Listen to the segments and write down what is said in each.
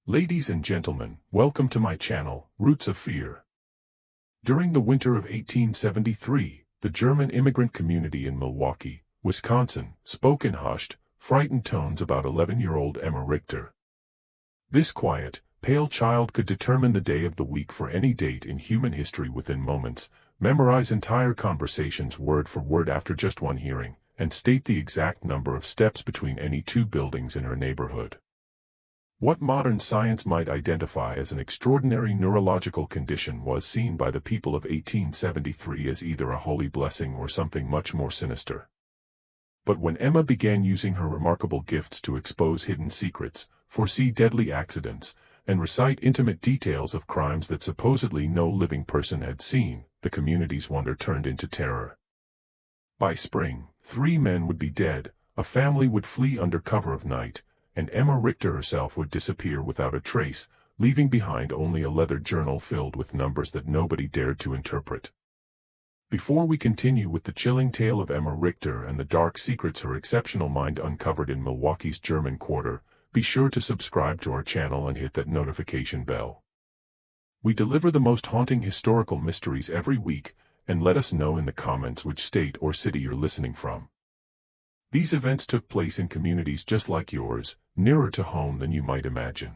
Ladies and gentlemen, welcome to my channel, Roots of Fear. During the winter of 1873, the German immigrant community in Milwaukee, Wisconsin, spoke in hushed, frightened tones about 11-year-old Emma Richter. This quiet, pale child could determine the day of the week for any date in human history within moments, memorize entire conversations word for word after just one hearing, and state the exact number of steps between any two buildings in her neighborhood. What modern science might identify as an extraordinary neurological condition was seen by the people of 1873 as either a holy blessing or something much more sinister. But when Emma began using her remarkable gifts to expose hidden secrets, foresee deadly accidents, and recite intimate details of crimes that supposedly no living person had seen, the community's wonder turned into terror. By spring, 3 men would be dead, a family would flee under cover of night, and Emma Richter herself would disappear without a trace, leaving behind only a leather journal filled with numbers that nobody dared to interpret. Before we continue with the chilling tale of Emma Richter and the dark secrets her exceptional mind uncovered in Milwaukee's German Quarter, be sure to subscribe to our channel and hit that notification bell. We deliver the most haunting historical mysteries every week, and let us know in the comments which state or city you're listening from. These events took place in communities just like yours, nearer to home than you might imagine.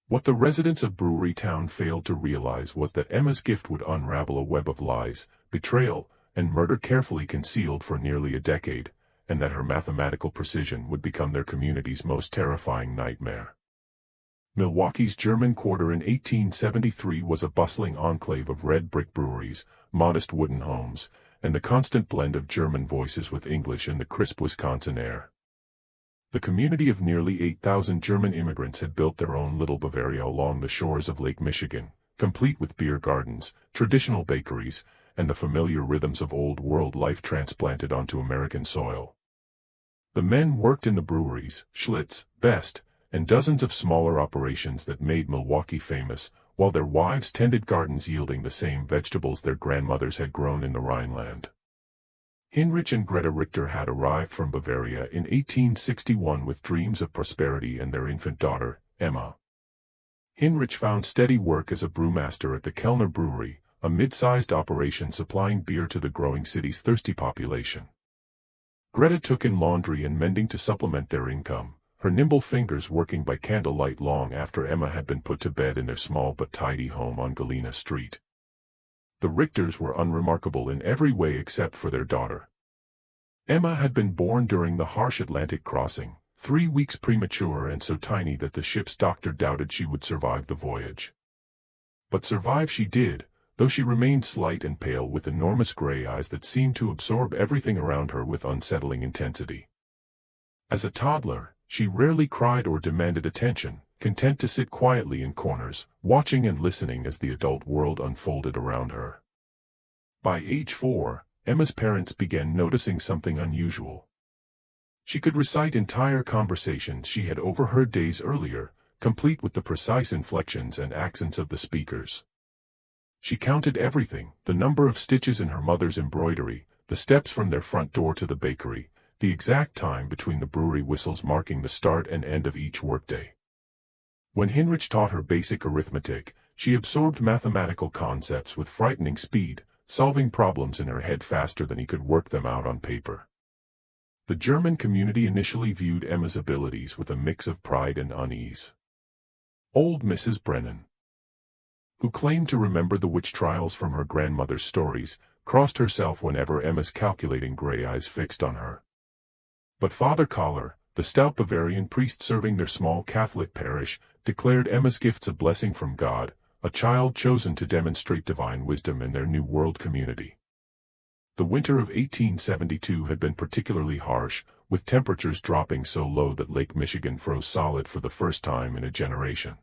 What the residents of Brewery Town failed to realize was that Emma's gift would unravel a web of lies, betrayal, and murder carefully concealed for nearly a decade, and that her mathematical precision would become their community's most terrifying nightmare. Milwaukee's German Quarter in 1873 was a bustling enclave of red brick breweries, modest wooden homes, and the constant blend of German voices with English in the crisp Wisconsin air. The community of nearly 8,000 German immigrants had built their own little Bavaria along the shores of Lake Michigan, complete with beer gardens, traditional bakeries, and the familiar rhythms of old-world life transplanted onto American soil. The men worked in the breweries, Schlitz, Best, and dozens of smaller operations that made Milwaukee famous, while their wives tended gardens yielding the same vegetables their grandmothers had grown in the Rhineland. Heinrich and Greta Richter had arrived from Bavaria in 1861 with dreams of prosperity and their infant daughter, Emma. Heinrich found steady work as a brewmaster at the Kellner Brewery, a mid-sized operation supplying beer to the growing city's thirsty population. Greta took in laundry and mending to supplement their income, her nimble fingers working by candlelight long after Emma had been put to bed in their small but tidy home on Galena Street. The Richters were unremarkable in every way except for their daughter. Emma had been born during the harsh Atlantic crossing, 3 weeks premature and so tiny that the ship's doctor doubted she would survive the voyage. But survive she did, though she remained slight and pale with enormous gray eyes that seemed to absorb everything around her with unsettling intensity. As a toddler, she rarely cried or demanded attention, content to sit quietly in corners, watching and listening as the adult world unfolded around her. By age 4, Emma's parents began noticing something unusual. She could recite entire conversations she had overheard days earlier, complete with the precise inflections and accents of the speakers. She counted everything, the number of stitches in her mother's embroidery, the steps from their front door to the bakery, the exact time between the brewery whistles marking the start and end of each workday. When Heinrich taught her basic arithmetic, she absorbed mathematical concepts with frightening speed, solving problems in her head faster than he could work them out on paper. The German community initially viewed Emma's abilities with a mix of pride and unease. Old Mrs. Brennan, who claimed to remember the witch trials from her grandmother's stories, crossed herself whenever Emma's calculating gray eyes fixed on her. But Father Koller, the stout Bavarian priest serving their small Catholic parish, declared Emma's gifts a blessing from God, a child chosen to demonstrate divine wisdom in their New World community. The winter of 1872 had been particularly harsh, with temperatures dropping so low that Lake Michigan froze solid for the first time in a generation.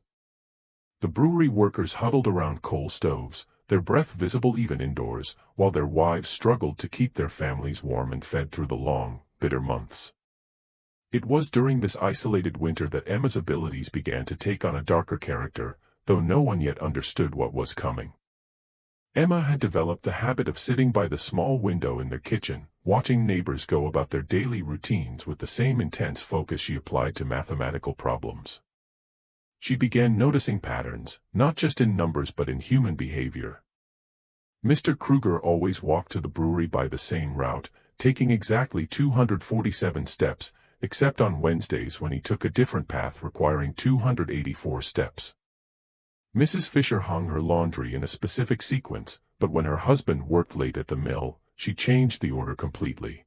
The brewery workers huddled around coal stoves, their breath visible even indoors, while their wives struggled to keep their families warm and fed through the long, bitter months. It was during this isolated winter that Emma's abilities began to take on a darker character, though no one yet understood what was coming. Emma had developed the habit of sitting by the small window in their kitchen, watching neighbors go about their daily routines with the same intense focus she applied to mathematical problems. She began noticing patterns, not just in numbers but in human behavior. Mr. Kruger always walked to the brewery by the same route, taking exactly 247 steps, except on Wednesdays when he took a different path requiring 284 steps. Mrs. Fisher hung her laundry in a specific sequence, but when her husband worked late at the mill, she changed the order completely.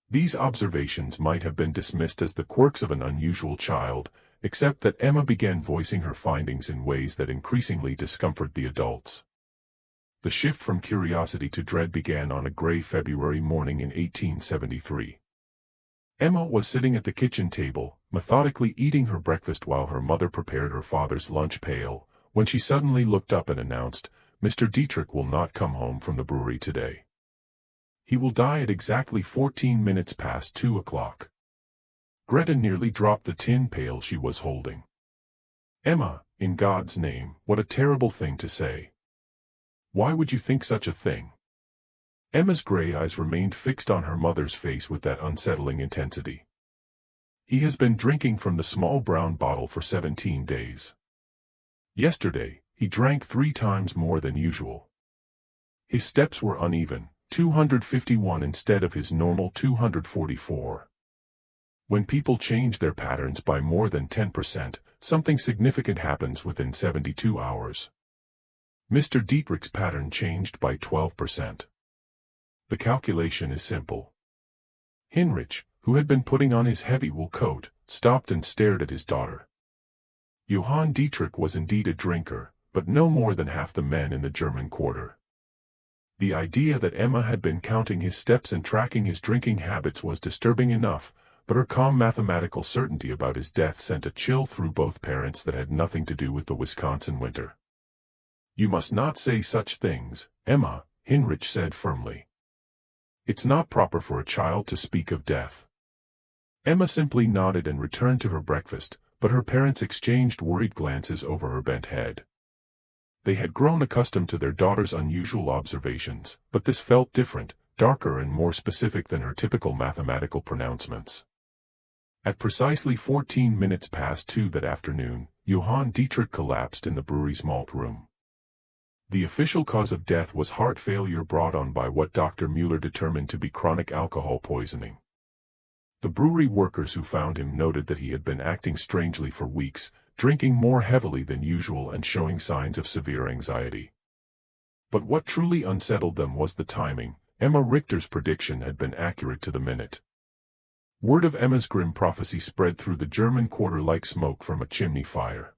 These observations might have been dismissed as the quirks of an unusual child, except that Emma began voicing her findings in ways that increasingly discomforted the adults. The shift from curiosity to dread began on a gray February morning in 1873. Emma was sitting at the kitchen table, methodically eating her breakfast while her mother prepared her father's lunch pail, when she suddenly looked up and announced, "Mr. Dietrich will not come home from the brewery today. He will die at exactly 14 minutes past 2 o'clock." Greta nearly dropped the tin pail she was holding. "Emma, in God's name, what a terrible thing to say. Why would you think such a thing?" Emma's gray eyes remained fixed on her mother's face with that unsettling intensity. "He has been drinking from the small brown bottle for 17 days. Yesterday, he drank 3 times more than usual. His steps were uneven, 251 instead of his normal 244. When people change their patterns by more than 10%, something significant happens within 72 hours. Mr. Dietrich's pattern changed by 12%. The calculation is simple." Heinrich, who had been putting on his heavy wool coat, stopped and stared at his daughter. Johann Dietrich was indeed a drinker, but no more than half the men in the German quarter. The idea that Emma had been counting his steps and tracking his drinking habits was disturbing enough, but her calm mathematical certainty about his death sent a chill through both parents that had nothing to do with the Wisconsin winter. "You must not say such things, Emma," Heinrich said firmly. "It's not proper for a child to speak of death." Emma simply nodded and returned to her breakfast, but her parents exchanged worried glances over her bent head. They had grown accustomed to their daughter's unusual observations, but this felt different, darker and more specific than her typical mathematical pronouncements. At precisely 14 minutes past 2 that afternoon, Johann Dietrich collapsed in the brewery's malt room. The official cause of death was heart failure brought on by what Dr. Mueller determined to be chronic alcohol poisoning. The brewery workers who found him noted that he had been acting strangely for weeks, drinking more heavily than usual and showing signs of severe anxiety. But what truly unsettled them was the timing. Emma Richter's prediction had been accurate to the minute. Word of Emma's grim prophecy spread through the German quarter like smoke from a chimney fire.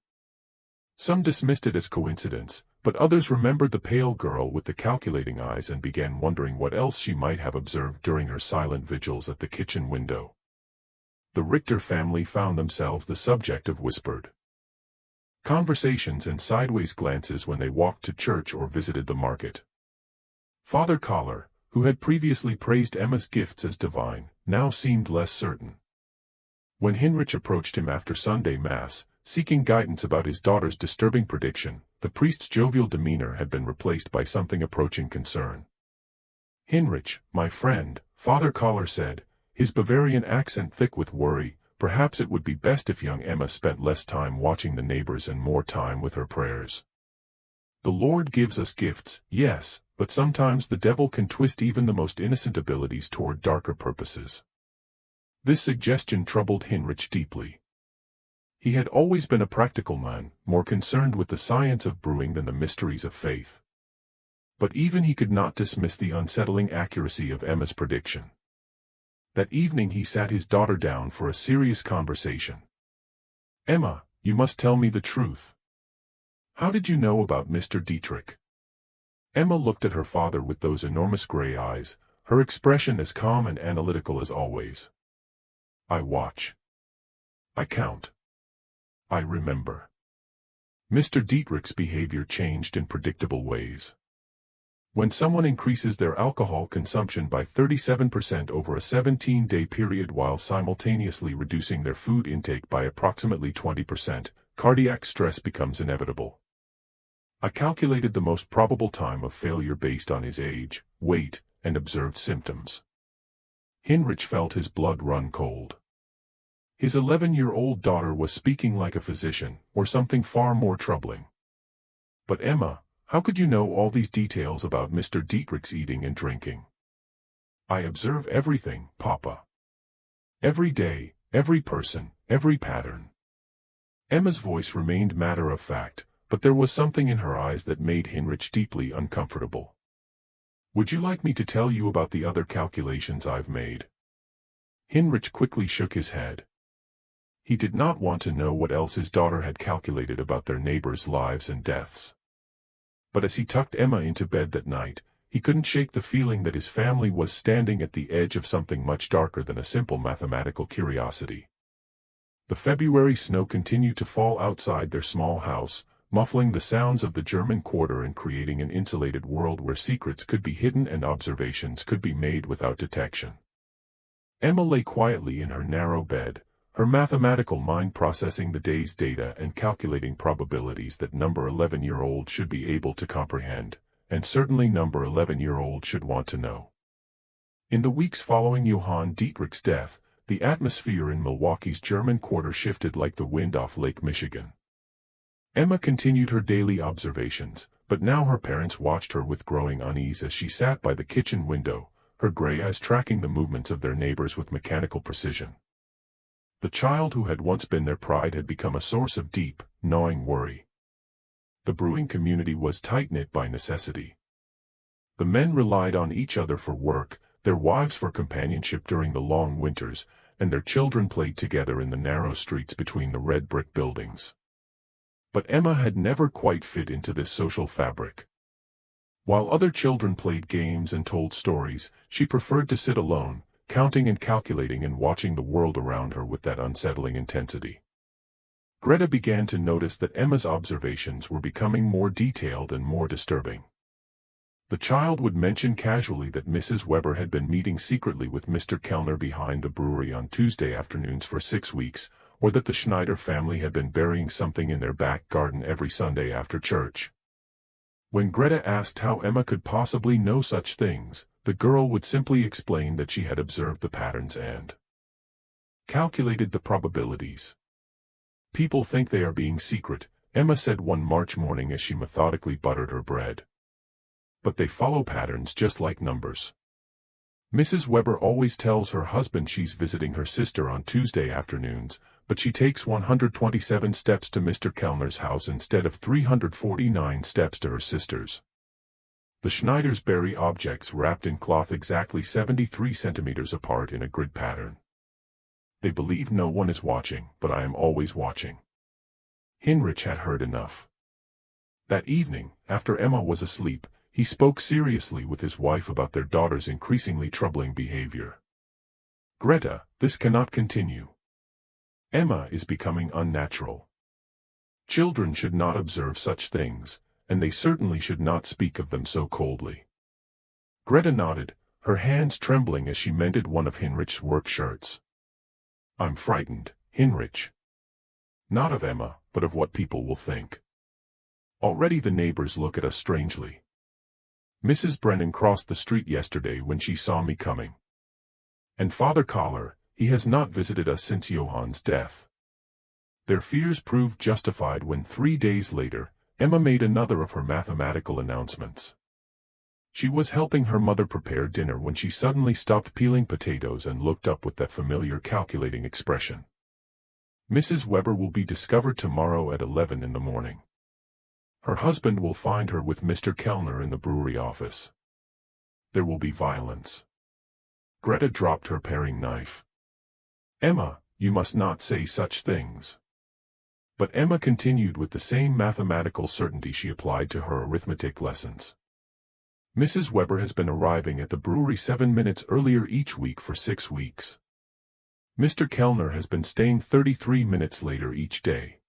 Some dismissed it as coincidence, but others remembered the pale girl with the calculating eyes and began wondering what else she might have observed during her silent vigils at the kitchen window. The Richter family found themselves the subject of whispered conversations and sideways glances when they walked to church or visited the market. Father Kohler, who had previously praised Emma's gifts as divine, now seemed less certain. When Heinrich approached him after Sunday Mass, seeking guidance about his daughter's disturbing prediction, the priest's jovial demeanor had been replaced by something approaching concern. "Heinrich, my friend," Father Kohler said, his Bavarian accent thick with worry, "perhaps it would be best if young Emma spent less time watching the neighbors and more time with her prayers. The Lord gives us gifts, yes, but sometimes the devil can twist even the most innocent abilities toward darker purposes." This suggestion troubled Heinrich deeply. He had always been a practical man, more concerned with the science of brewing than the mysteries of faith. But even he could not dismiss the unsettling accuracy of Emma's prediction. That evening he sat his daughter down for a serious conversation. "Emma, you must tell me the truth. How did you know about Mr. Dietrich?" Emma looked at her father with those enormous gray eyes, her expression as calm and analytical as always. "I watch. I count. I remember." Mr. Dietrich's behavior changed in predictable ways. When someone increases their alcohol consumption by 37% over a 17-day period while simultaneously reducing their food intake by approximately 20%, cardiac stress becomes inevitable. I calculated the most probable time of failure based on his age, weight, and observed symptoms. Heinrich felt his blood run cold. His 11-year-old daughter was speaking like a physician, or something far more troubling. But Emma, how could you know all these details about Mr. Dietrich's eating and drinking? I observe everything, Papa. Every day, every person, every pattern. Emma's voice remained matter-of-fact, but there was something in her eyes that made Heinrich deeply uncomfortable. Would you like me to tell you about the other calculations I've made? Heinrich quickly shook his head. He did not want to know what else his daughter had calculated about their neighbors' lives and deaths. But as he tucked Emma into bed that night, he couldn't shake the feeling that his family was standing at the edge of something much darker than a simple mathematical curiosity. The February snow continued to fall outside their small house, muffling the sounds of the German Quarter and creating an insulated world where secrets could be hidden and observations could be made without detection. Emma lay quietly in her narrow bed, her mathematical mind processing the day's data and calculating probabilities that number 11-year-old should be able to comprehend, and certainly number 11-year-old should want to know. In the weeks following Johann Dietrich's death, the atmosphere in Milwaukee's German Quarter shifted like the wind off Lake Michigan. Emma continued her daily observations, but now her parents watched her with growing unease as she sat by the kitchen window, her gray eyes tracking the movements of their neighbors with mechanical precision. The child who had once been their pride had become a source of deep, gnawing worry. The brewing community was tight-knit by necessity. The men relied on each other for work, their wives for companionship during the long winters, and their children played together in the narrow streets between the red brick buildings. But Emma had never quite fit into this social fabric. While other children played games and told stories, she preferred to sit alone, counting and calculating and watching the world around her with that unsettling intensity. Greta began to notice that Emma's observations were becoming more detailed and more disturbing. The child would mention casually that Mrs. Weber had been meeting secretly with Mr. Kellner behind the brewery on Tuesday afternoons for 6 weeks, or that the Schneider family had been burying something in their back garden every Sunday after church. When Greta asked how Emma could possibly know such things, the girl would simply explain that she had observed the patterns and calculated the probabilities. People think they are being secret, Emma said one March morning as she methodically buttered her bread. But they follow patterns just like numbers. Mrs. Weber always tells her husband she's visiting her sister on Tuesday afternoons, but she takes 127 steps to Mr. Kellner's house instead of 349 steps to her sister's. The Schneiders bury objects wrapped in cloth exactly 73 centimeters apart in a grid pattern. They believe no one is watching, but I am always watching. Heinrich had heard enough. That evening, after Emma was asleep, he spoke seriously with his wife about their daughter's increasingly troubling behavior. Greta, this cannot continue. Emma is becoming unnatural. Children should not observe such things, and they certainly should not speak of them so coldly. Greta nodded, her hands trembling as she mended one of Heinrich's work shirts. I'm frightened, Heinrich. Not of Emma, but of what people will think. Already the neighbors look at us strangely. Mrs. Brennan crossed the street yesterday when she saw me coming. And Father Collar, he has not visited us since Johann's death. Their fears proved justified when 3 days later, Emma made another of her mathematical announcements. She was helping her mother prepare dinner when she suddenly stopped peeling potatoes and looked up with that familiar calculating expression. Mrs. Weber will be discovered tomorrow at 11 in the morning. Her husband will find her with Mr. Kellner in the brewery office. There will be violence. Greta dropped her paring knife. Emma, you must not say such things. But Emma continued with the same mathematical certainty she applied to her arithmetic lessons. Mrs. Weber has been arriving at the brewery 7 minutes earlier each week for 6 weeks. Mr. Kellner has been staying 33 minutes later each day.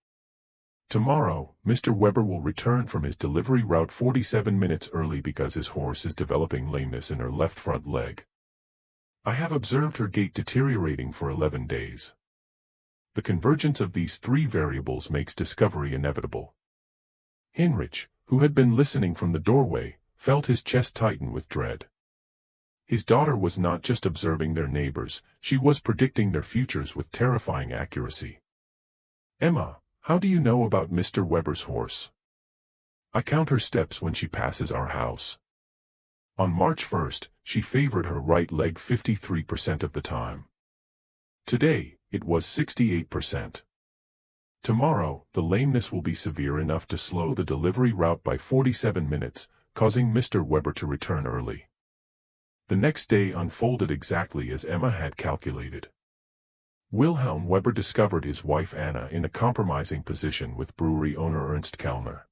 Tomorrow, Mr. Weber will return from his delivery route 47 minutes early because his horse is developing lameness in her left front leg. I have observed her gait deteriorating for 11 days. The convergence of these 3 variables makes discovery inevitable. Heinrich, who had been listening from the doorway, felt his chest tighten with dread. His daughter was not just observing their neighbors, she was predicting their futures with terrifying accuracy. "Emma, how do you know about Mr. Weber's horse? I count her steps when she passes our house. On March 1st, she favored her right leg 53% of the time. Today, it was 68%. Tomorrow, the lameness will be severe enough to slow the delivery route by 47 minutes, causing Mr. Weber to return early." The next day unfolded exactly as Emma had calculated. Wilhelm Weber discovered his wife Anna in a compromising position with brewery owner Ernst Kellner.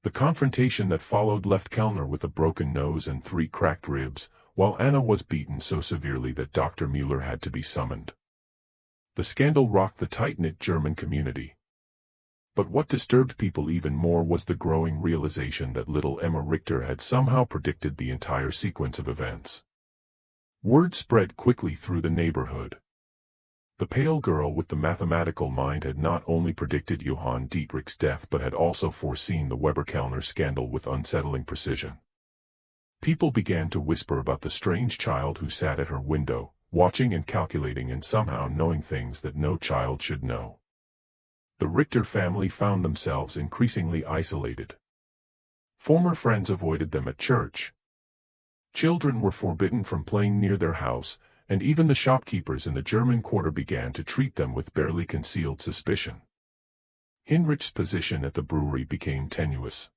The confrontation that followed left Kellner with a broken nose and 3 cracked ribs, while Anna was beaten so severely that Dr. Müller had to be summoned. The scandal rocked the tight-knit German community. But what disturbed people even more was the growing realization that little Emma Richter had somehow predicted the entire sequence of events. Word spread quickly through the neighborhood. The pale girl with the mathematical mind had not only predicted Johann Dietrich's death but had also foreseen the Weber-Kellner scandal with unsettling precision. People began to whisper about the strange child who sat at her window, watching and calculating and somehow knowing things that no child should know. The Richter family found themselves increasingly isolated. Former friends avoided them at church. Children were forbidden from playing near their house, and even the shopkeepers in the German quarter began to treat them with barely concealed suspicion. Hinrich's position at the brewery became tenuous.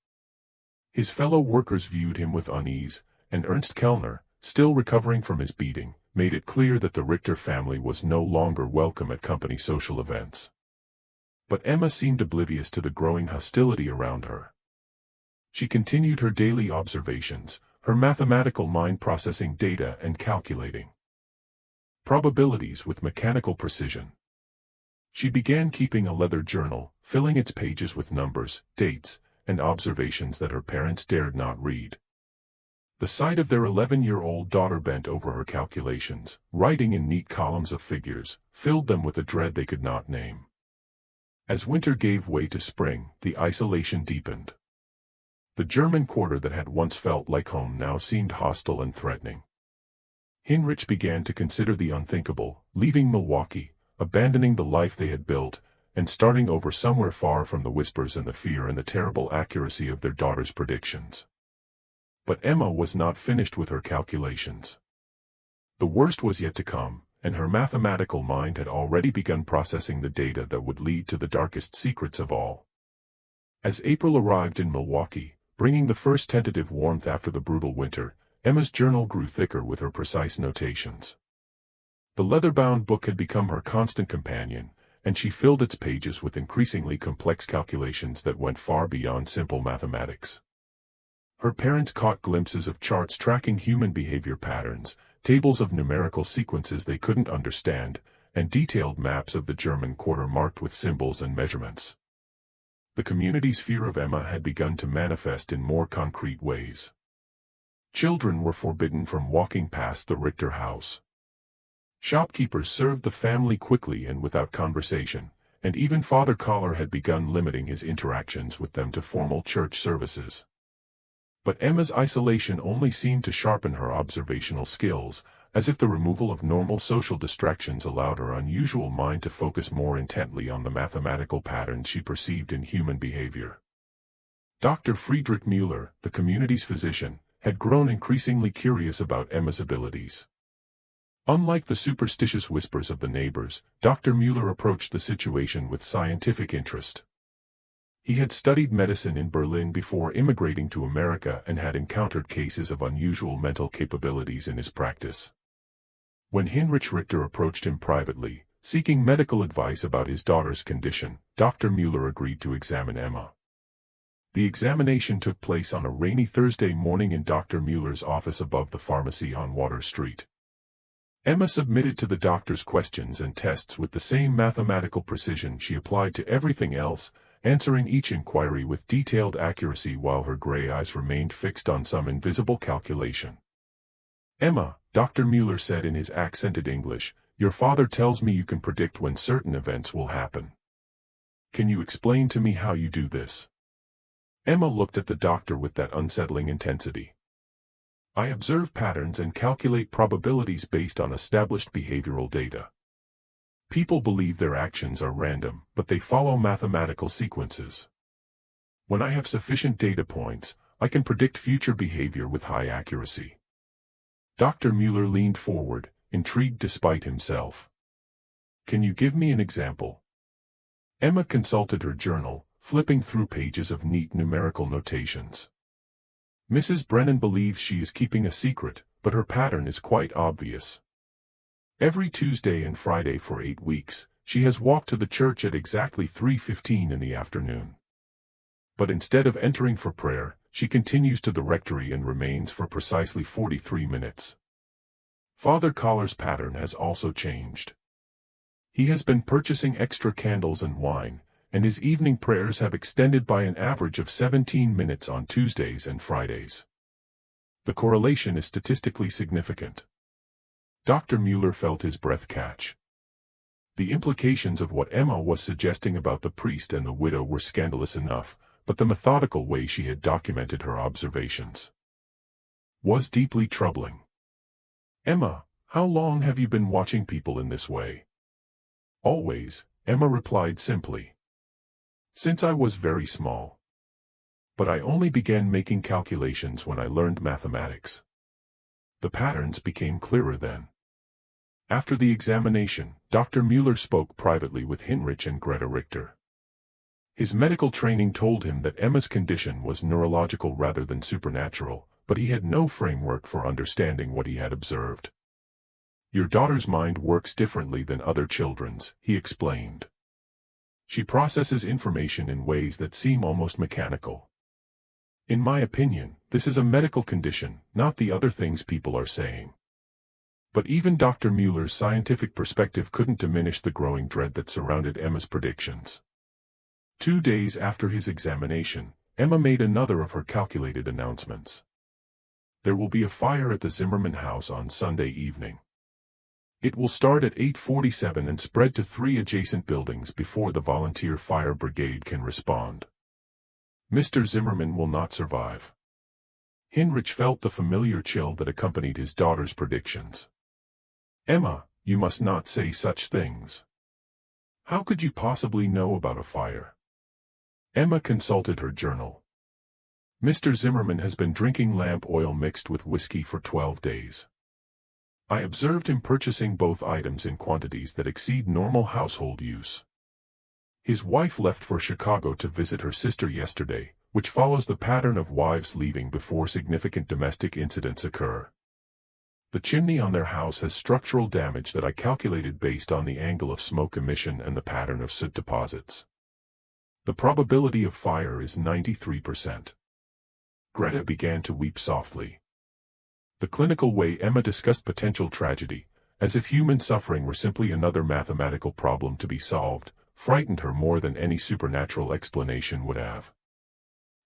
His fellow workers viewed him with unease, and Ernst Kellner, still recovering from his beating, made it clear that the Richter family was no longer welcome at company social events. But Emma seemed oblivious to the growing hostility around her. She continued her daily observations, her mathematical mind processing data and calculating probabilities with mechanical precision. She began keeping a leather journal, filling its pages with numbers, dates, and observations that her parents dared not read. The sight of their 11-year-old daughter bent over her calculations, writing in neat columns of figures, filled them with a dread they could not name. As winter gave way to spring, the isolation deepened. The German quarter that had once felt like home now seemed hostile and threatening. Hinrich began to consider the unthinkable, leaving Milwaukee, abandoning the life they had built, and starting over somewhere far from the whispers and the fear and the terrible accuracy of their daughter's predictions. But Emma was not finished with her calculations. The worst was yet to come, and her mathematical mind had already begun processing the data that would lead to the darkest secrets of all. As April arrived in Milwaukee, bringing the first tentative warmth after the brutal winter, Emma's journal grew thicker with her precise notations. The leather-bound book had become her constant companion, and she filled its pages with increasingly complex calculations that went far beyond simple mathematics. Her parents caught glimpses of charts tracking human behavior patterns, tables of numerical sequences they couldn't understand, and detailed maps of the German quarter marked with symbols and measurements. The community's fear of Emma had begun to manifest in more concrete ways. Children were forbidden from walking past the Richter house. Shopkeepers served the family quickly and without conversation, and even Father Kohler had begun limiting his interactions with them to formal church services. But Emma's isolation only seemed to sharpen her observational skills, as if the removal of normal social distractions allowed her unusual mind to focus more intently on the mathematical patterns she perceived in human behavior. Dr. Friedrich Müller, the community's physician, had grown increasingly curious about Emma's abilities. Unlike the superstitious whispers of the neighbors, Dr. Müller approached the situation with scientific interest. He had studied medicine in Berlin before immigrating to America and had encountered cases of unusual mental capabilities in his practice. When Hinrich Richter approached him privately, seeking medical advice about his daughter's condition, Dr. Müller agreed to examine Emma. The examination took place on a rainy Thursday morning in Dr. Müller's office above the pharmacy on Water Street. Emma submitted to the doctor's questions and tests with the same mathematical precision she applied to everything else, answering each inquiry with detailed accuracy while her gray eyes remained fixed on some invisible calculation. "Emma," Dr. Müller said in his accented English, "your father tells me you can predict when certain events will happen. Can you explain to me how you do this?" Emma looked at the doctor with that unsettling intensity. I observe patterns and calculate probabilities based on established behavioral data. People believe their actions are random, but they follow mathematical sequences. When I have sufficient data points, I can predict future behavior with high accuracy. Dr. Mueller leaned forward, intrigued despite himself. Can you give me an example? Emma consulted her journal, flipping through pages of neat numerical notations. Mrs. Brennan believes she is keeping a secret, but her pattern is quite obvious. Every Tuesday and Friday for 8 weeks, she has walked to the church at exactly 3:15 in the afternoon. But instead of entering for prayer, she continues to the rectory and remains for precisely 43 minutes. Father Collar's pattern has also changed. He has been purchasing extra candles and wine, and his evening prayers have extended by an average of 17 minutes on Tuesdays and Fridays. The correlation is statistically significant. Dr. Mueller felt his breath catch. The implications of what Emma was suggesting about the priest and the widow were scandalous enough, but the methodical way she had documented her observations was deeply troubling. Emma, how long have you been watching people in this way? Always, Emma replied simply. Since I was very small. But I only began making calculations when I learned mathematics. The patterns became clearer then. After the examination, Dr. Mueller spoke privately with Heinrich and Greta Richter. His medical training told him that Emma's condition was neurological rather than supernatural, but he had no framework for understanding what he had observed. Your daughter's mind works differently than other children's, he explained. She processes information in ways that seem almost mechanical. In my opinion, this is a medical condition, not the other things people are saying. But even Dr. Mueller's scientific perspective couldn't diminish the growing dread that surrounded Emma's predictions. 2 days after his examination, Emma made another of her calculated announcements. There will be a fire at the Zimmerman house on Sunday evening. It will start at 8:47 and spread to 3 adjacent buildings before the volunteer fire brigade can respond. Mr. Zimmerman will not survive. Heinrich felt the familiar chill that accompanied his daughter's predictions. Emma, you must not say such things. How could you possibly know about a fire? Emma consulted her journal. Mr. Zimmerman has been drinking lamp oil mixed with whiskey for 12 days. I observed him purchasing both items in quantities that exceed normal household use. His wife left for Chicago to visit her sister yesterday, which follows the pattern of wives leaving before significant domestic incidents occur. The chimney on their house has structural damage that I calculated based on the angle of smoke emission and the pattern of soot deposits. The probability of fire is 93%. Greta began to weep softly. The clinical way Emma discussed potential tragedy, as if human suffering were simply another mathematical problem to be solved, frightened her more than any supernatural explanation would have.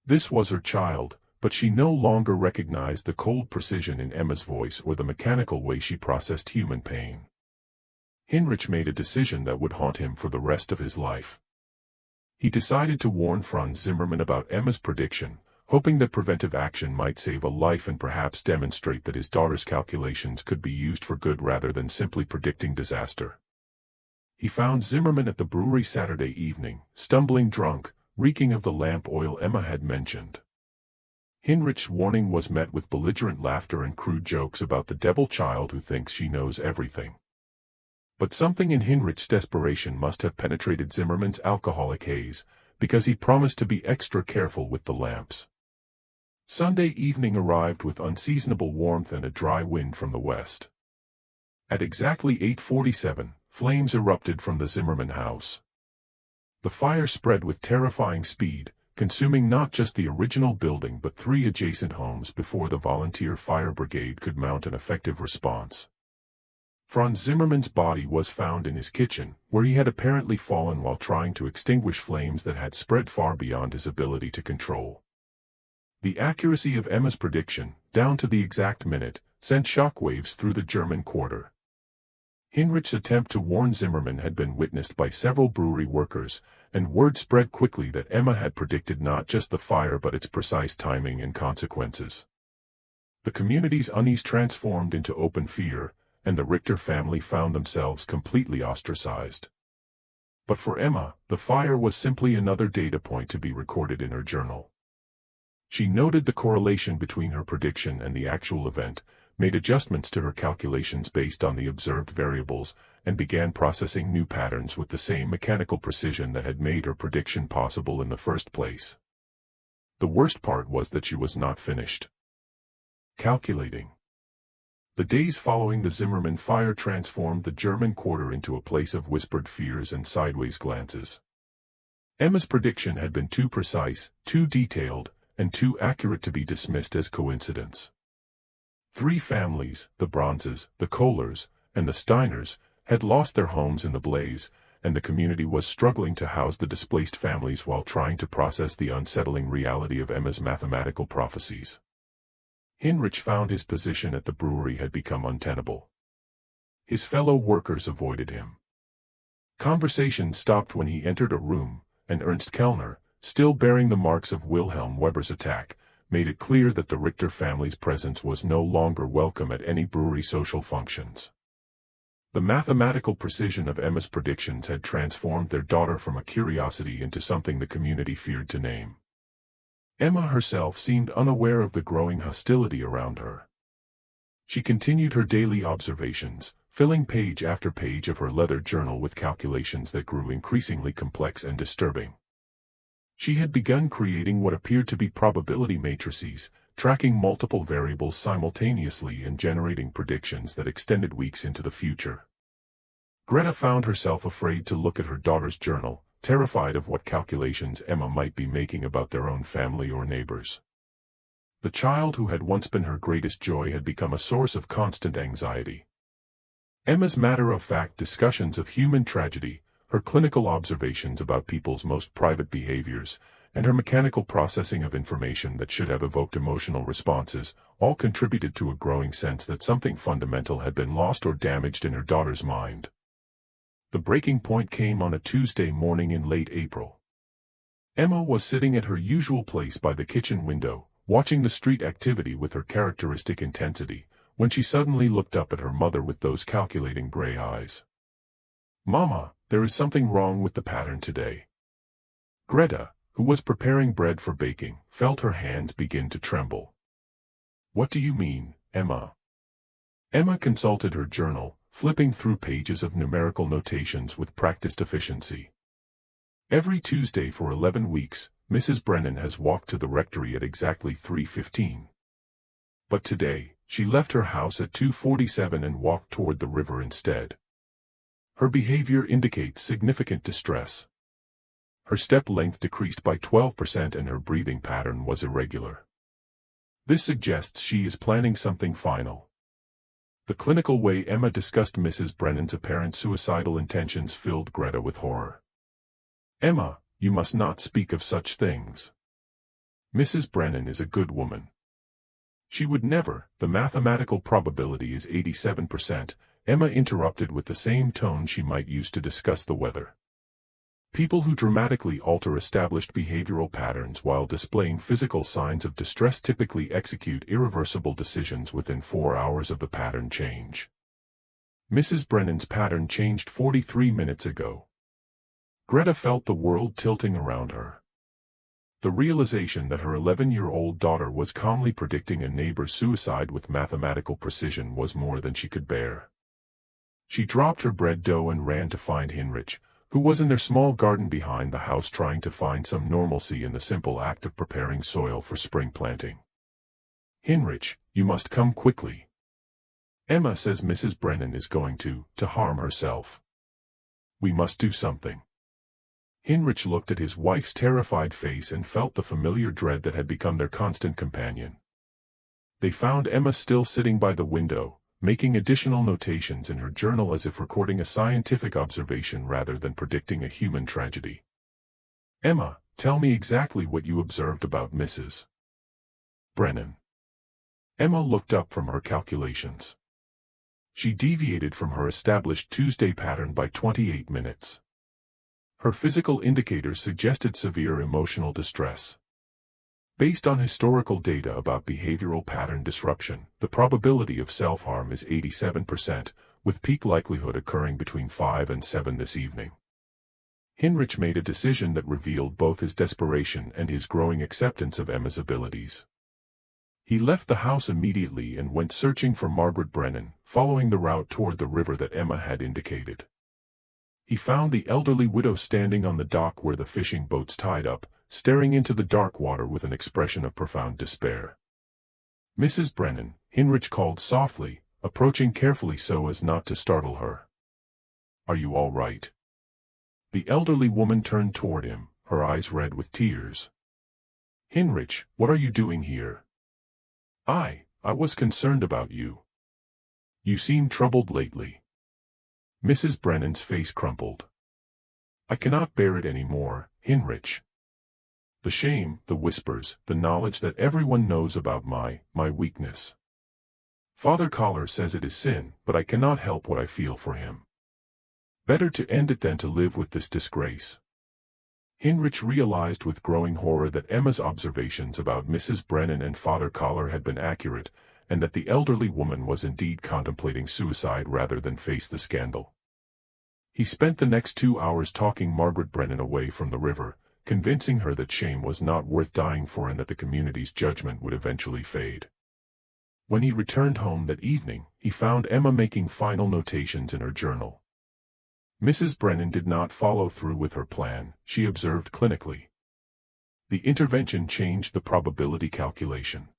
This was her child, but she no longer recognized the cold precision in Emma's voice or the mechanical way she processed human pain. Heinrich made a decision that would haunt him for the rest of his life. He decided to warn Franz Zimmerman about Emma's prediction, hoping that preventive action might save a life and perhaps demonstrate that his daughter's calculations could be used for good rather than simply predicting disaster. He found Zimmerman at the brewery Saturday evening, stumbling drunk, reeking of the lamp oil Emma had mentioned. Heinrich's warning was met with belligerent laughter and crude jokes about the devil child who thinks she knows everything. But something in Heinrich's desperation must have penetrated Zimmerman's alcoholic haze, because he promised to be extra careful with the lamps. Sunday evening arrived with unseasonable warmth and a dry wind from the west. At exactly 8:47, flames erupted from the Zimmerman house. The fire spread with terrifying speed, consuming not just the original building but 3 adjacent homes before the volunteer fire brigade could mount an effective response. Franz Zimmerman's body was found in his kitchen, where he had apparently fallen while trying to extinguish flames that had spread far beyond his ability to control. The accuracy of Emma's prediction, down to the exact minute, sent shockwaves through the German quarter. Heinrich's attempt to warn Zimmerman had been witnessed by several brewery workers, and word spread quickly that Emma had predicted not just the fire but its precise timing and consequences. The community's unease transformed into open fear, and the Richter family found themselves completely ostracized. But for Emma, the fire was simply another data point to be recorded in her journal. She noted the correlation between her prediction and the actual event, made adjustments to her calculations based on the observed variables, and began processing new patterns with the same mechanical precision that had made her prediction possible in the first place. The worst part was that she was not finished calculating. The days following the Zimmermann fire transformed the German quarter into a place of whispered fears and sideways glances. Emma's prediction had been too precise, too detailed, and too accurate to be dismissed as coincidence. 3 families, the Bronzes, the Kohlers, and the Steiners, had lost their homes in the blaze, and the community was struggling to house the displaced families while trying to process the unsettling reality of Emma's mathematical prophecies. Heinrich found his position at the brewery had become untenable. His fellow workers avoided him. Conversation stopped when he entered a room, and Ernst Kellner, still bearing the marks of Wilhelm Weber's attack, made it clear that the Richter family's presence was no longer welcome at any brewery social functions. The mathematical precision of Emma's predictions had transformed their daughter from a curiosity into something the community feared to name. Emma herself seemed unaware of the growing hostility around her. She continued her daily observations, filling page after page of her leather journal with calculations that grew increasingly complex and disturbing. She had begun creating what appeared to be probability matrices, tracking multiple variables simultaneously and generating predictions that extended weeks into the future. Greta found herself afraid to look at her daughter's journal, terrified of what calculations Emma might be making about their own family or neighbors. The child who had once been her greatest joy had become a source of constant anxiety. Emma's matter-of-fact discussions of human tragedy, her clinical observations about people's most private behaviors, and her mechanical processing of information that should have evoked emotional responses, all contributed to a growing sense that something fundamental had been lost or damaged in her daughter's mind. The breaking point came on a Tuesday morning in late April. Emma was sitting at her usual place by the kitchen window, watching the street activity with her characteristic intensity, when she suddenly looked up at her mother with those calculating gray eyes. "Mama, there is something wrong with the pattern today." Greta, who was preparing bread for baking, felt her hands begin to tremble. "What do you mean, Emma?" Emma consulted her journal, flipping through pages of numerical notations with practiced efficiency. Every Tuesday for 11 weeks, Mrs. Brennan has walked to the rectory at exactly 3:15. But today, she left her house at 2:47 and walked toward the river instead. Her behavior indicates significant distress. Her step length decreased by 12% and her breathing pattern was irregular. This suggests she is planning something final. The clinical way Emma discussed Mrs. Brennan's apparent suicidal intentions filled Greta with horror. "Emma, you must not speak of such things. Mrs. Brennan is a good woman. She would never. The mathematical probability is 87%, Emma interrupted with the same tone she might use to discuss the weather. People who dramatically alter established behavioral patterns while displaying physical signs of distress typically execute irreversible decisions within 4 hours of the pattern change. Mrs. Brennan's pattern changed 43 minutes ago. Greta felt the world tilting around her. The realization that her 11-year-old daughter was calmly predicting a neighbor's suicide with mathematical precision was more than she could bear. She dropped her bread dough and ran to find Heinrich, who was in their small garden behind the house trying to find some normalcy in the simple act of preparing soil for spring planting. "Heinrich, you must come quickly. Emma says Mrs. Brennan is going to harm herself. We must do something." Heinrich looked at his wife's terrified face and felt the familiar dread that had become their constant companion. They found Emma still sitting by the window, making additional notations in her journal as if recording a scientific observation rather than predicting a human tragedy. "Emma, tell me exactly what you observed about Mrs. Brennan." Emma looked up from her calculations. She deviated from her established Tuesday pattern by 28 minutes. Her physical indicators suggested severe emotional distress. Based on historical data about behavioral pattern disruption, the probability of self-harm is 87%, with peak likelihood occurring between 5 and 7 this evening. Hinrich made a decision that revealed both his desperation and his growing acceptance of Emma's abilities. He left the house immediately and went searching for Margaret Brennan, following the route toward the river that Emma had indicated. He found the elderly widow standing on the dock where the fishing boats tied up, staring into the dark water with an expression of profound despair. "Mrs. Brennan," Hinrich called softly, approaching carefully so as not to startle her. "Are you all right?" The elderly woman turned toward him, her eyes red with tears. "Hinrich, what are you doing here?" I was concerned about you. You seem troubled lately." Mrs. Brennan's face crumpled. "I cannot bear it any more, Hinrich. The shame, the whispers, the knowledge that everyone knows about my weakness. Father Collar says it is sin, but I cannot help what I feel for him. Better to end it than to live with this disgrace." Hinrich realized with growing horror that Emma's observations about Mrs. Brennan and Father Collar had been accurate, and that the elderly woman was indeed contemplating suicide rather than face the scandal. He spent the next 2 hours talking Margaret Brennan away from the river, convincing her that shame was not worth dying for and that the community's judgment would eventually fade. When he returned home that evening, he found Emma making final notations in her journal. Mrs. Brennan did not follow through with her plan, she observed clinically. The intervention changed the probability calculation.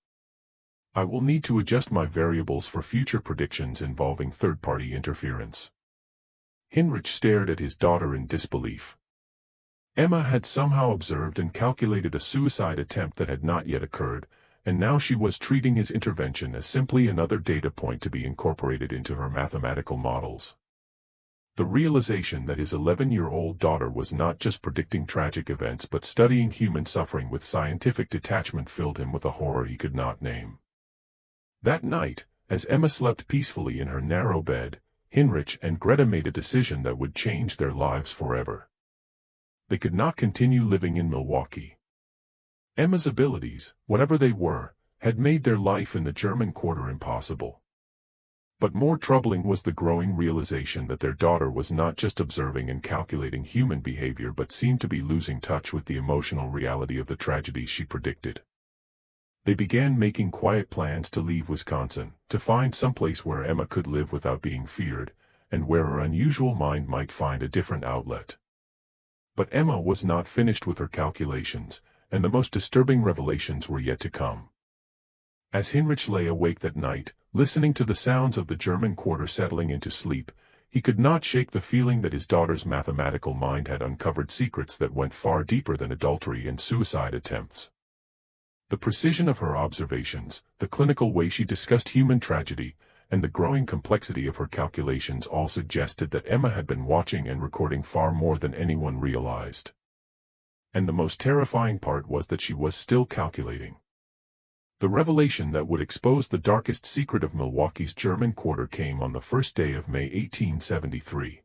I will need to adjust my variables for future predictions involving third-party interference. Hinrich stared at his daughter in disbelief. Emma had somehow observed and calculated a suicide attempt that had not yet occurred, and now she was treating his intervention as simply another data point to be incorporated into her mathematical models. The realization that his 11-year-old daughter was not just predicting tragic events but studying human suffering with scientific detachment filled him with a horror he could not name. That night, as Emma slept peacefully in her narrow bed, Hinrich and Greta made a decision that would change their lives forever. They could not continue living in Milwaukee. Emma's abilities, whatever they were, had made their life in the German quarter impossible. But more troubling was the growing realization that their daughter was not just observing and calculating human behavior but seemed to be losing touch with the emotional reality of the tragedies she predicted. They began making quiet plans to leave Wisconsin, to find someplace where Emma could live without being feared, and where her unusual mind might find a different outlet. But Emma was not finished with her calculations, and the most disturbing revelations were yet to come. As Hinrich lay awake that night, listening to the sounds of the German quarter settling into sleep, he could not shake the feeling that his daughter's mathematical mind had uncovered secrets that went far deeper than adultery and suicide attempts. The precision of her observations, the clinical way she discussed human tragedy, and the growing complexity of her calculations all suggested that Emma had been watching and recording far more than anyone realized. And the most terrifying part was that she was still calculating. The revelation that would expose the darkest secret of Milwaukee's German quarter came on the first day of May 1873.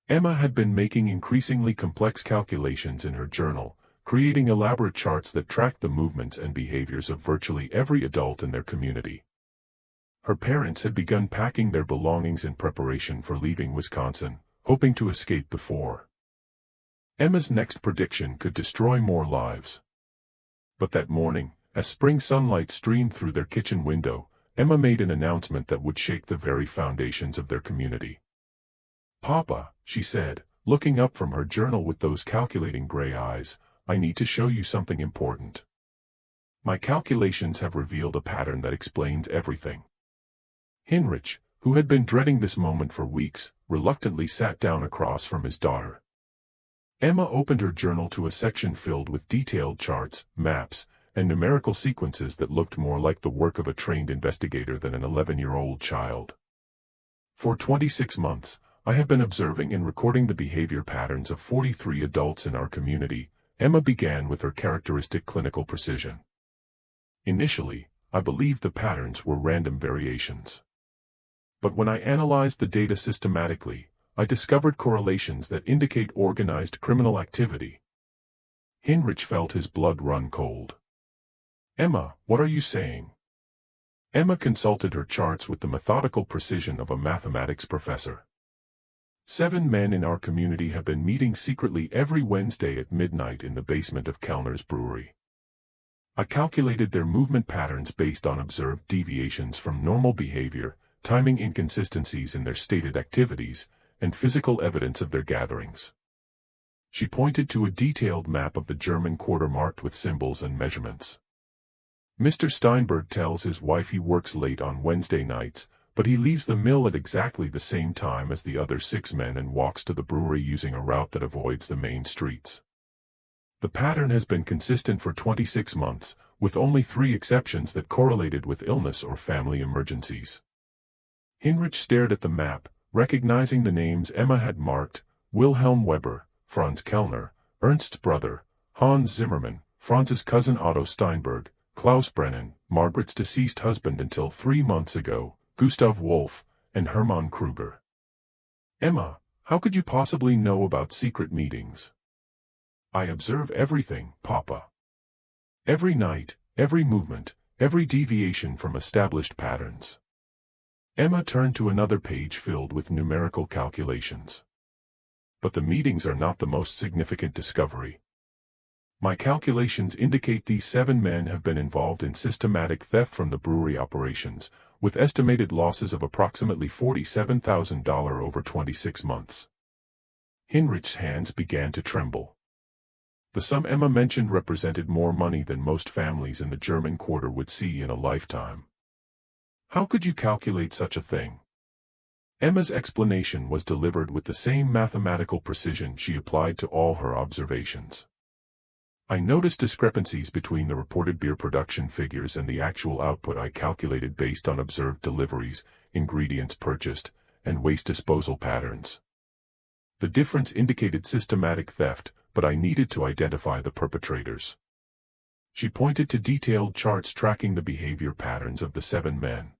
Emma had been making increasingly complex calculations in her journal, creating elaborate charts that tracked the movements and behaviors of virtually every adult in their community. Her parents had begun packing their belongings in preparation for leaving Wisconsin, hoping to escape before Emma's next prediction could destroy more lives. But that morning, as spring sunlight streamed through their kitchen window, Emma made an announcement that would shake the very foundations of their community. "Papa," she said, looking up from her journal with those calculating gray eyes, "I need to show you something important. My calculations have revealed a pattern that explains everything." Hinrich, who had been dreading this moment for weeks, reluctantly sat down across from his daughter. Emma opened her journal to a section filled with detailed charts, maps, and numerical sequences that looked more like the work of a trained investigator than an 11-year-old child. "For 26 months, I have been observing and recording the behavior patterns of 43 adults in our community," Emma began with her characteristic clinical precision. "Initially, I believed the patterns were random variations. But when I analyzed the data systematically, I discovered correlations that indicate organized criminal activity." Hinrich felt his blood run cold. Emma, what are you saying? Emma consulted her charts with the methodical precision of a mathematics professor. 7 men in our community have been meeting secretly every Wednesday at midnight in the basement of Kellner's brewery. I calculated their movement patterns based on observed deviations from normal behavior, timing inconsistencies in their stated activities, and physical evidence of their gatherings. She pointed to a detailed map of the German quarter marked with symbols and measurements. Mr. Steinberg tells his wife he works late on Wednesday nights, but he leaves the mill at exactly the same time as the other 6 men and walks to the brewery using a route that avoids the main streets. The pattern has been consistent for 26 months, with only 3 exceptions that correlated with illness or family emergencies. Heinrich stared at the map, recognizing the names Emma had marked: Wilhelm Weber, Franz Kellner, Ernst's brother, Hans Zimmermann, Franz's cousin Otto Steinberg, Klaus Brennan, Margaret's deceased husband until 3 months ago, Gustav Wolf, and Hermann Kruger. Emma, how could you possibly know about secret meetings? I observe everything, Papa. Every night, every movement, every deviation from established patterns. Emma turned to another page filled with numerical calculations. But the meetings are not the most significant discovery. My calculations indicate these 7 men have been involved in systematic theft from the brewery operations, with estimated losses of approximately $47,000 over 26 months. Heinrich's hands began to tremble. The sum Emma mentioned represented more money than most families in the German quarter would see in a lifetime. How could you calculate such a thing? Emma's explanation was delivered with the same mathematical precision she applied to all her observations. I noticed discrepancies between the reported beer production figures and the actual output I calculated based on observed deliveries, ingredients purchased, and waste disposal patterns. The difference indicated systematic theft, but I needed to identify the perpetrators. She pointed to detailed charts tracking the behavior patterns of the 7 men.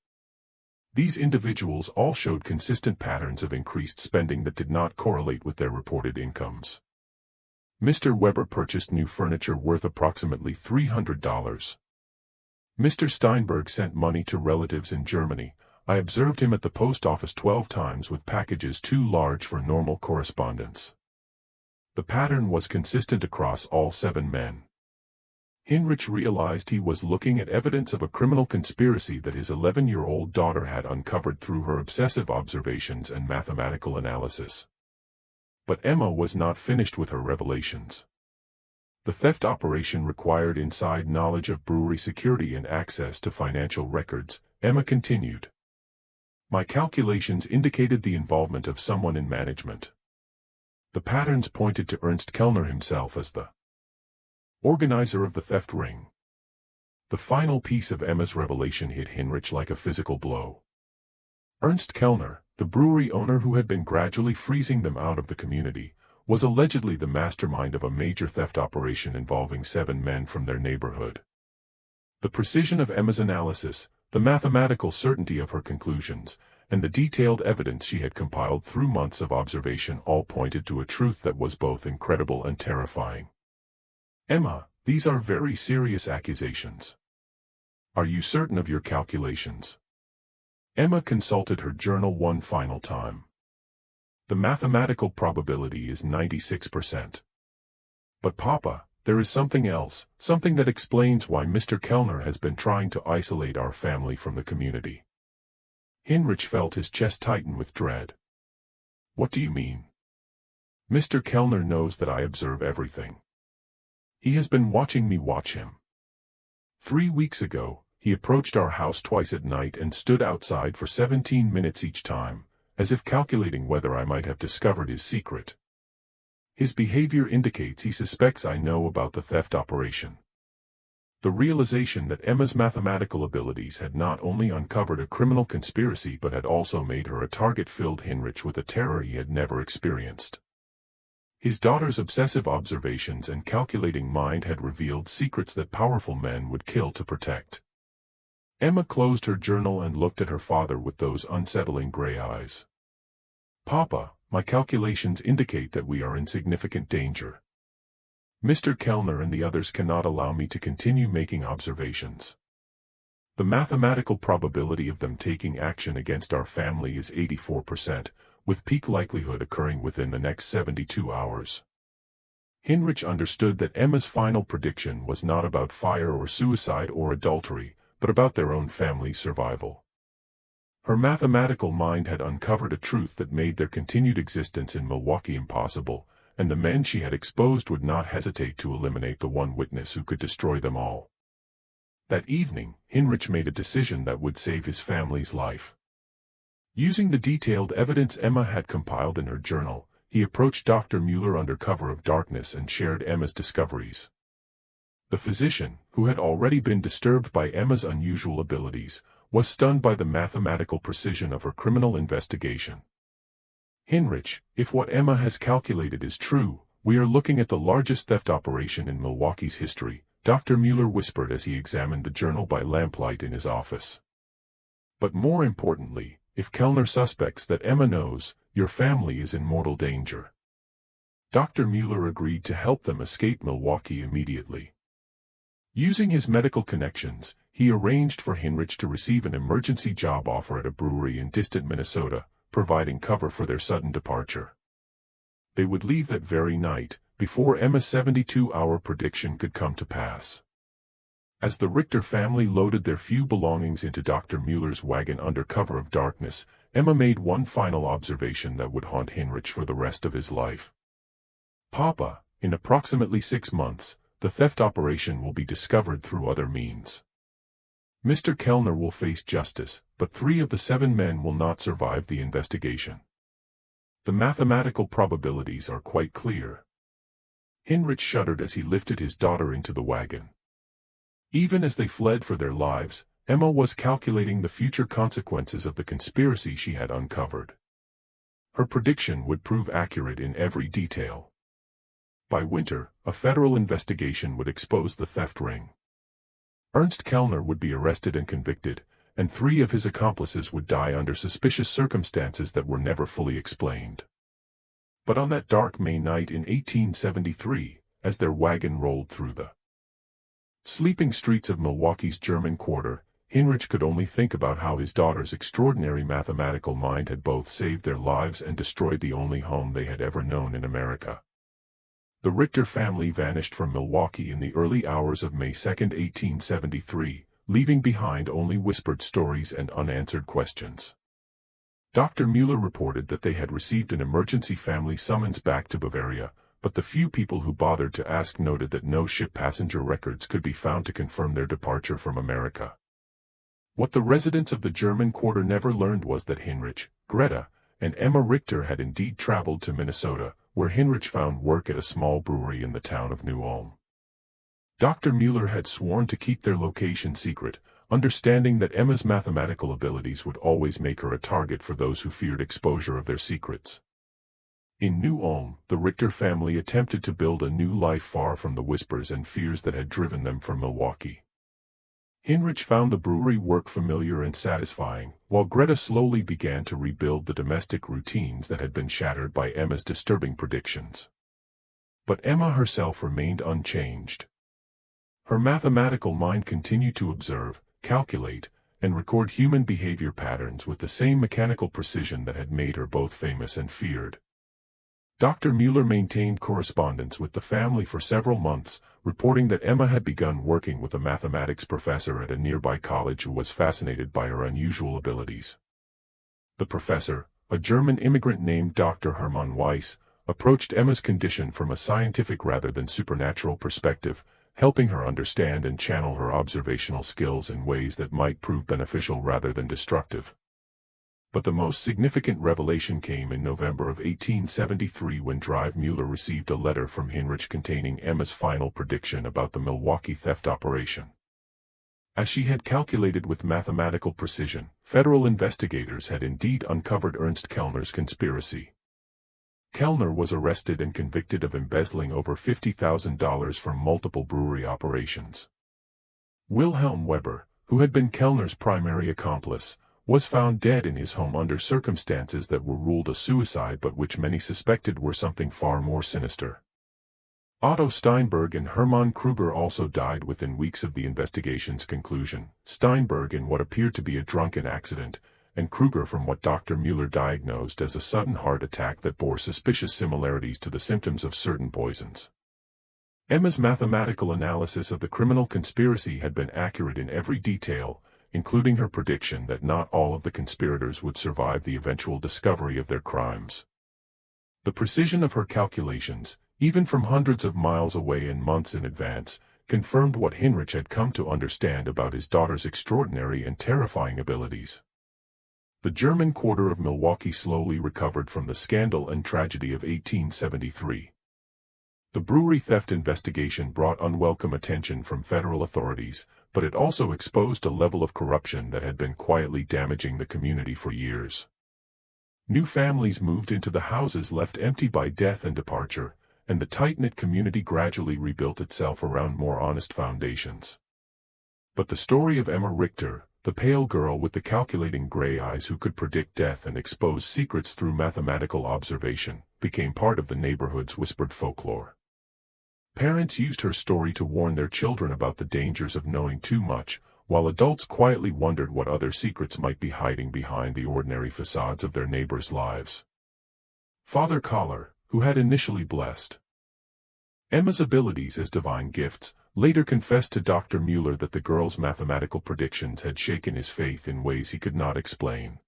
These individuals all showed consistent patterns of increased spending that did not correlate with their reported incomes. Mr. Weber purchased new furniture worth approximately $300. Mr. Steinberg sent money to relatives in Germany. I observed him at the post office 12 times with packages too large for normal correspondence. The pattern was consistent across all 7 men. Heinrich realized he was looking at evidence of a criminal conspiracy that his 11-year-old daughter had uncovered through her obsessive observations and mathematical analysis. But Emma was not finished with her revelations. The theft operation required inside knowledge of brewery security and access to financial records, Emma continued. My calculations indicated the involvement of someone in management. The patterns pointed to Ernst Kellner himself as the organizer of the theft ring. The final piece of Emma's revelation hit Heinrich like a physical blow. Ernst Kellner, the brewery owner who had been gradually freezing them out of the community, was allegedly the mastermind of a major theft operation involving 7 men from their neighborhood. The precision of Emma's analysis, the mathematical certainty of her conclusions, and the detailed evidence she had compiled through months of observation all pointed to a truth that was both incredible and terrifying. Emma, these are very serious accusations. Are you certain of your calculations? Emma consulted her journal one final time. The mathematical probability is 96%. But Papa, there is something else, something that explains why Mr. Kellner has been trying to isolate our family from the community. Heinrich felt his chest tighten with dread. What do you mean? Mr. Kellner knows that I observe everything. He has been watching me watch him. 3 weeks ago, he approached our house twice at night and stood outside for 17 minutes each time, as if calculating whether I might have discovered his secret. His behavior indicates he suspects I know about the theft operation. The realization that Emma's mathematical abilities had not only uncovered a criminal conspiracy but had also made her a target filled Heinrich with a terror he had never experienced. His daughter's obsessive observations and calculating mind had revealed secrets that powerful men would kill to protect. Emma closed her journal and looked at her father with those unsettling gray eyes. Papa, my calculations indicate that we are in significant danger. Mr. Kellner and the others cannot allow me to continue making observations. The mathematical probability of them taking action against our family is 84%, with peak likelihood occurring within the next 72 hours. Hinrich understood that Emma's final prediction was not about fire or suicide or adultery, but about their own family's survival. Her mathematical mind had uncovered a truth that made their continued existence in Milwaukee impossible, and the men she had exposed would not hesitate to eliminate the one witness who could destroy them all. That evening, Hinrich made a decision that would save his family's life. Using the detailed evidence Emma had compiled in her journal, he approached Dr. Mueller under cover of darkness and shared Emma's discoveries. The physician, who had already been disturbed by Emma's unusual abilities, was stunned by the mathematical precision of her criminal investigation. Hinrich, if what Emma has calculated is true, we are looking at the largest theft operation in Milwaukee's history, Dr. Mueller whispered as he examined the journal by lamplight in his office. But more importantly, if Kellner suspects that Emma knows, your family is in mortal danger. Dr. Mueller agreed to help them escape Milwaukee immediately. Using his medical connections, he arranged for Hinrich to receive an emergency job offer at a brewery in distant Minnesota, providing cover for their sudden departure. They would leave that very night, before Emma's 72-hour prediction could come to pass. As the Richter family loaded their few belongings into Dr. Mueller's wagon under cover of darkness, Emma made one final observation that would haunt Hinrich for the rest of his life. "Papa, in approximately 6 months, the theft operation will be discovered through other means. Mr. Kellner will face justice, but 3 of the 7 men will not survive the investigation. The mathematical probabilities are quite clear." Hinrich shuddered as he lifted his daughter into the wagon. Even as they fled for their lives, Emma was calculating the future consequences of the conspiracy she had uncovered. Her prediction would prove accurate in every detail. By winter, a federal investigation would expose the theft ring. Ernst Kellner would be arrested and convicted, and 3 of his accomplices would die under suspicious circumstances that were never fully explained. But on that dark May night in 1873, as their wagon rolled through the sleeping streets of Milwaukee's German Quarter, Hinrich could only think about how his daughter's extraordinary mathematical mind had both saved their lives and destroyed the only home they had ever known in America. The Richter family vanished from Milwaukee in the early hours of May 2, 1873, leaving behind only whispered stories and unanswered questions. Dr. Mueller reported that they had received an emergency family summons back to Bavaria, but the few people who bothered to ask noted that no ship passenger records could be found to confirm their departure from America. What the residents of the German Quarter never learned was that Hinrich, Greta, and Emma Richter had indeed traveled to Minnesota, where Hinrich found work at a small brewery in the town of New Ulm. Dr. Mueller had sworn to keep their location secret, understanding that Emma's mathematical abilities would always make her a target for those who feared exposure of their secrets. In New Ulm, the Richter family attempted to build a new life far from the whispers and fears that had driven them from Milwaukee. Hinrich found the brewery work familiar and satisfying, while Greta slowly began to rebuild the domestic routines that had been shattered by Emma's disturbing predictions. But Emma herself remained unchanged. Her mathematical mind continued to observe, calculate, and record human behavior patterns with the same mechanical precision that had made her both famous and feared. Dr. Mueller maintained correspondence with the family for several months, reporting that Emma had begun working with a mathematics professor at a nearby college who was fascinated by her unusual abilities. The professor, a German immigrant named Dr. Hermann Weiss, approached Emma's condition from a scientific rather than supernatural perspective, helping her understand and channel her observational skills in ways that might prove beneficial rather than destructive. But the most significant revelation came in November of 1873 when Mueller received a letter from Hinrich containing Emma's final prediction about the Milwaukee theft operation. As she had calculated with mathematical precision, federal investigators had indeed uncovered Ernst Kellner's conspiracy. Kellner was arrested and convicted of embezzling over $50,000 from multiple brewery operations. Wilhelm Weber, who had been Kellner's primary accomplice, was found dead in his home under circumstances that were ruled a suicide but which many suspected were something far more sinister. Otto Steinberg and Hermann Kruger also died within weeks of the investigation's conclusion, Steinberg in what appeared to be a drunken accident, and Kruger from what Dr. Mueller diagnosed as a sudden heart attack that bore suspicious similarities to the symptoms of certain poisons. Emma's mathematical analysis of the criminal conspiracy had been accurate in every detail, including her prediction that not all of the conspirators would survive the eventual discovery of their crimes. The precision of her calculations, even from hundreds of miles away and months in advance, confirmed what Heinrich had come to understand about his daughter's extraordinary and terrifying abilities. The German quarter of Milwaukee slowly recovered from the scandal and tragedy of 1873. The brewery theft investigation brought unwelcome attention from federal authorities, but it also exposed a level of corruption that had been quietly damaging the community for years. New families moved into the houses left empty by death and departure, and the tight-knit community gradually rebuilt itself around more honest foundations. But the story of Emma Richter, the pale girl with the calculating gray eyes who could predict death and expose secrets through mathematical observation, became part of the neighborhood's whispered folklore. Parents used her story to warn their children about the dangers of knowing too much, while adults quietly wondered what other secrets might be hiding behind the ordinary facades of their neighbors' lives. Father Collar, who had initially blessed Emma's abilities as divine gifts, later confessed to Dr. Mueller that the girl's mathematical predictions had shaken his faith in ways he could not explain.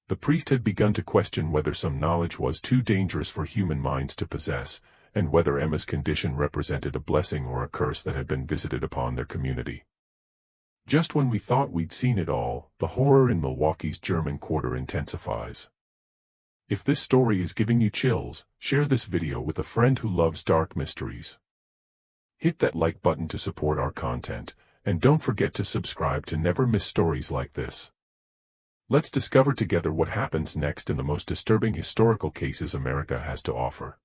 The priest had begun to question whether some knowledge was too dangerous for human minds to possess, and whether Emma's condition represented a blessing or a curse that had been visited upon their community. Just when we thought we'd seen it all, the horror in Milwaukee's German quarter intensifies. If this story is giving you chills, share this video with a friend who loves dark mysteries. Hit that like button to support our content, and don't forget to subscribe to never miss stories like this. Let's discover together what happens next in the most disturbing historical cases America has to offer.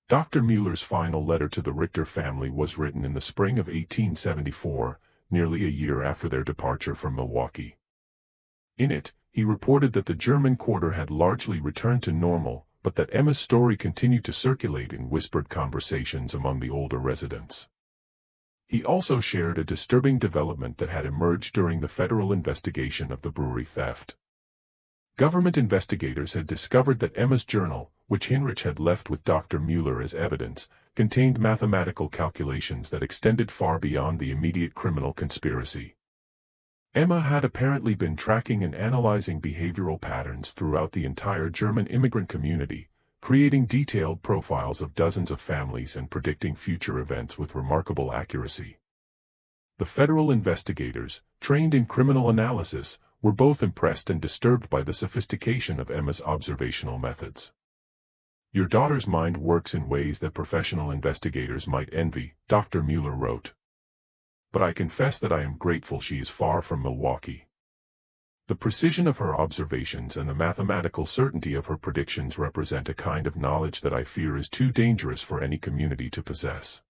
Dr. Mueller's final letter to the Richter family was written in the spring of 1874, nearly a year after their departure from Milwaukee. In it, he reported that the German quarter had largely returned to normal, but that Emma's story continued to circulate in whispered conversations among the older residents. He also shared a disturbing development that had emerged during the federal investigation of the brewery theft. Government investigators had discovered that Emma's journal, which Heinrich had left with Dr. Mueller as evidence, contained mathematical calculations that extended far beyond the immediate criminal conspiracy. Emma had apparently been tracking and analyzing behavioral patterns throughout the entire German immigrant community, creating detailed profiles of dozens of families and predicting future events with remarkable accuracy. The federal investigators, trained in criminal analysis, were both impressed and disturbed by the sophistication of Emma's observational methods. "Your daughter's mind works in ways that professional investigators might envy," Dr. Mueller wrote. "But I confess that I am grateful she is far from Milwaukee. The precision of her observations and the mathematical certainty of her predictions represent a kind of knowledge that I fear is too dangerous for any community to possess."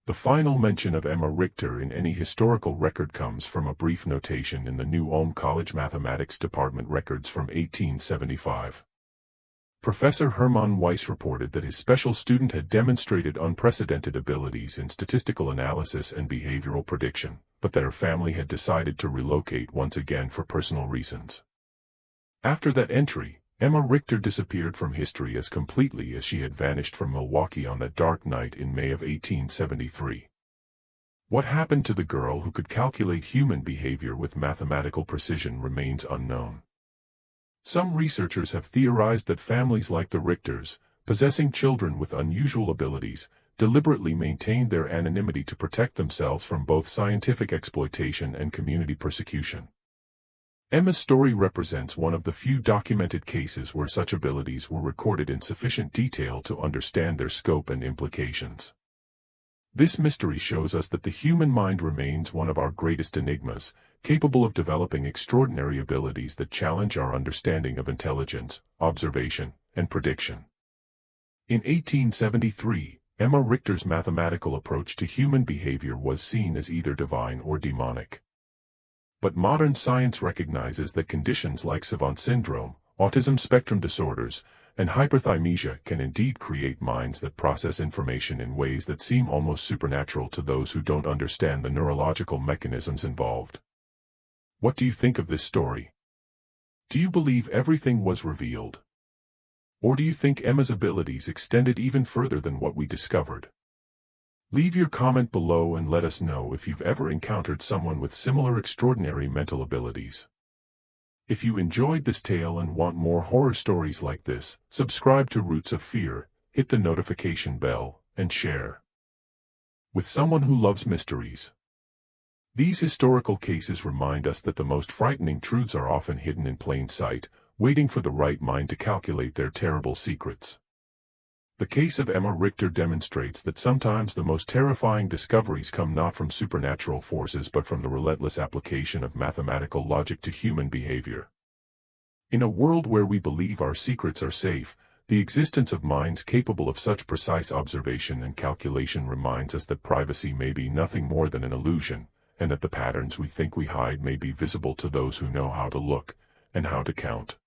The final mention of Emma Richter in any historical record comes from a brief notation in the New Ulm College Mathematics Department records from 1875. Professor Hermann Weiss reported that his special student had demonstrated unprecedented abilities in statistical analysis and behavioral prediction, but that her family had decided to relocate once again for personal reasons. After that entry, Emma Richter disappeared from history as completely as she had vanished from Milwaukee on that dark night in May of 1873. What happened to the girl who could calculate human behavior with mathematical precision remains unknown. Some researchers have theorized that families like the Richters, possessing children with unusual abilities, deliberately maintained their anonymity to protect themselves from both scientific exploitation and community persecution. Emma's story represents one of the few documented cases where such abilities were recorded in sufficient detail to understand their scope and implications. This mystery shows us that the human mind remains one of our greatest enigmas, capable of developing extraordinary abilities that challenge our understanding of intelligence, observation, and prediction. In 1873, Emma Richter's mathematical approach to human behavior was seen as either divine or demonic. But modern science recognizes that conditions like savant syndrome, autism spectrum disorders, And hyperthymesia can indeed create minds that process information in ways that seem almost supernatural to those who don't understand the neurological mechanisms involved. What do you think of this story? Do you believe everything was revealed? Or do you think Emma's abilities extended even further than what we discovered? Leave your comment below and let us know if you've ever encountered someone with similar extraordinary mental abilities. If you enjoyed this tale and want more horror stories like this, subscribe to Roots of Fear, hit the notification bell, and share with someone who loves mysteries. These historical cases remind us that the most frightening truths are often hidden in plain sight, waiting for the right mind to calculate their terrible secrets. The case of Emma Richter demonstrates that sometimes the most terrifying discoveries come not from supernatural forces but from the relentless application of mathematical logic to human behavior. In a world where we believe our secrets are safe, the existence of minds capable of such precise observation and calculation reminds us that privacy may be nothing more than an illusion, and that the patterns we think we hide may be visible to those who know how to look and how to count.